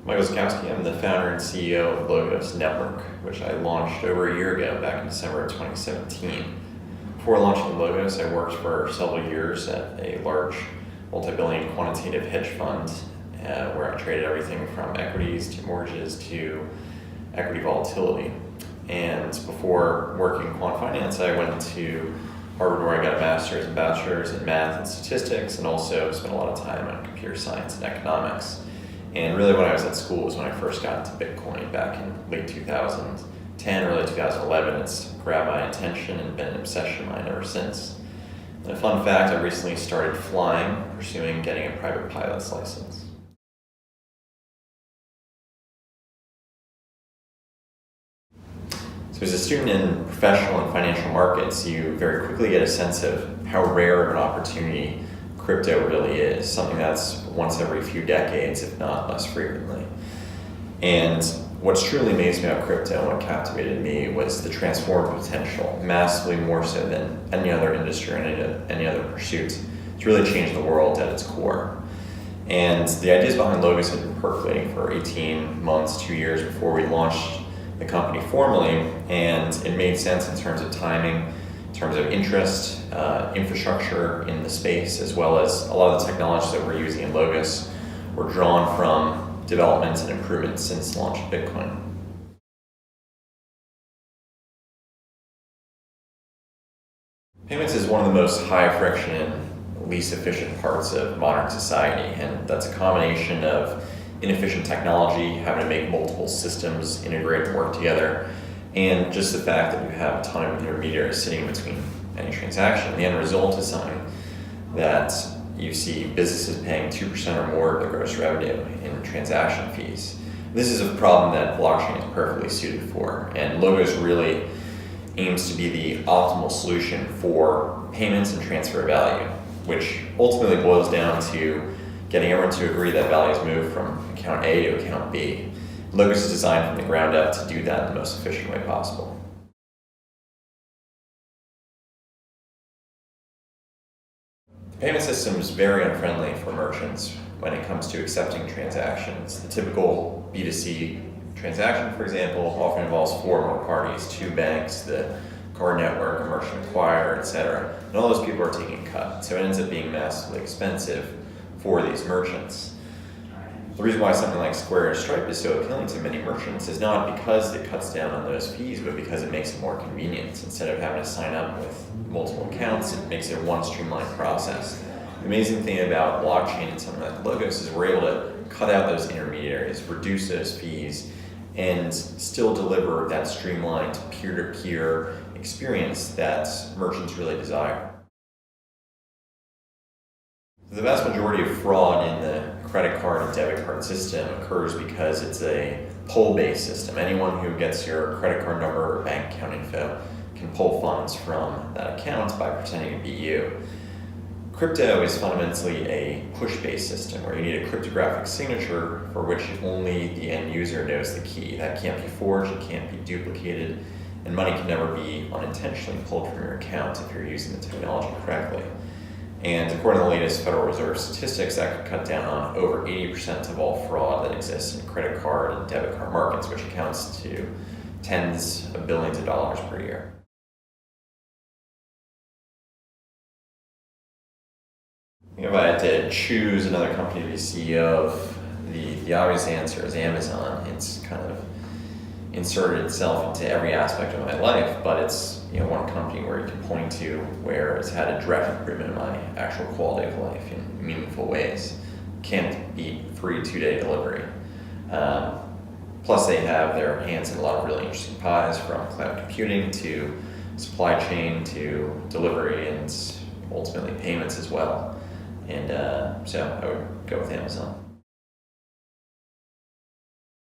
Michael Zochowski. I'm the founder and CEO of Logos Network, which I launched over a year ago, back in December of 2017. Before launching Logos, I worked for several years at a large multi-billion quantitative hedge fund where I traded everything from equities to mortgages to equity volatility. And before working in quant finance, I went to Harvard, where I got a master's and bachelor's in math and statistics, and also spent a lot of time on computer science and economics. And really when I was at school was when I first got into Bitcoin back in late 2010, early 2011. It's grabbed my attention and been an obsession of mine ever since. And a fun fact, I recently started flying, pursuing getting a private pilot's license. So as a student in professional and financial markets, you very quickly get a sense of how rare of an opportunity crypto really is, something that's once every few decades, if not less frequently. And what's truly amazed me about crypto and what captivated me was the transformative potential, massively more so than any other industry or any other pursuit. It's really changed the world at its core. And the ideas behind Logos had been percolating for 18 months, 2 years before we launched the company formally, and it made sense in terms of timing, in terms of interest, infrastructure in the space, as well as a lot of the technologies that we're using in Logos were drawn from developments and improvements since the launch of Bitcoin. Payments is one of the most high friction and least efficient parts of modern society, and that's a combination of inefficient technology, having to make multiple systems integrate and work together, and just the fact that you have a ton of intermediaries sitting in between any transaction. The end result is something that you see businesses paying 2% or more of their gross revenue in transaction fees. This is a problem that blockchain is perfectly suited for, and Logos really aims to be the optimal solution for payments and transfer of value, which ultimately boils down to getting everyone to agree that values move from account A to account B. Logos is designed from the ground up to do that in the most efficient way possible. The payment system is very unfriendly for merchants when it comes to accepting transactions. The typical B2C transaction, for example, often involves 4 or more parties, 2 banks, the card network, a merchant acquirer, etc. And all those people are taking a cut, so it ends up being massively expensive for these merchants. The reason why something like Square or Stripe is so appealing to many merchants is not because it cuts down on those fees, but because it makes it more convenient. Instead of having to sign up with multiple accounts, it makes it one streamlined process. The amazing thing about blockchain and something like Logos is we're able to cut out those intermediaries, reduce those fees, and still deliver that streamlined peer-to-peer experience that merchants really desire. The vast majority of fraud in the credit card and debit card system occurs because it's a pull-based system. Anyone who gets your credit card number or bank account info can pull funds from that account by pretending to be you. Crypto is fundamentally a push-based system where you need a cryptographic signature for which only the end user knows the key. That can't be forged, it can't be duplicated, and money can never be unintentionally pulled from your account if you're using the technology correctly. And according to the latest Federal Reserve statistics, that could cut down on over 80% of all fraud that exists in credit card and debit card markets, which accounts to tens of billions of dollars per year. If I had to choose another company to be CEO of, the obvious answer is Amazon. It's kind of inserted itself into every aspect of my life, but it's one company where you can point to where it's had a direct improvement in my actual quality of life in meaningful ways. Can't beat free 2-day delivery. Plus they have their hands in a lot of really interesting pies, from cloud computing to supply chain to delivery and ultimately payments as well. And so I would go with Amazon.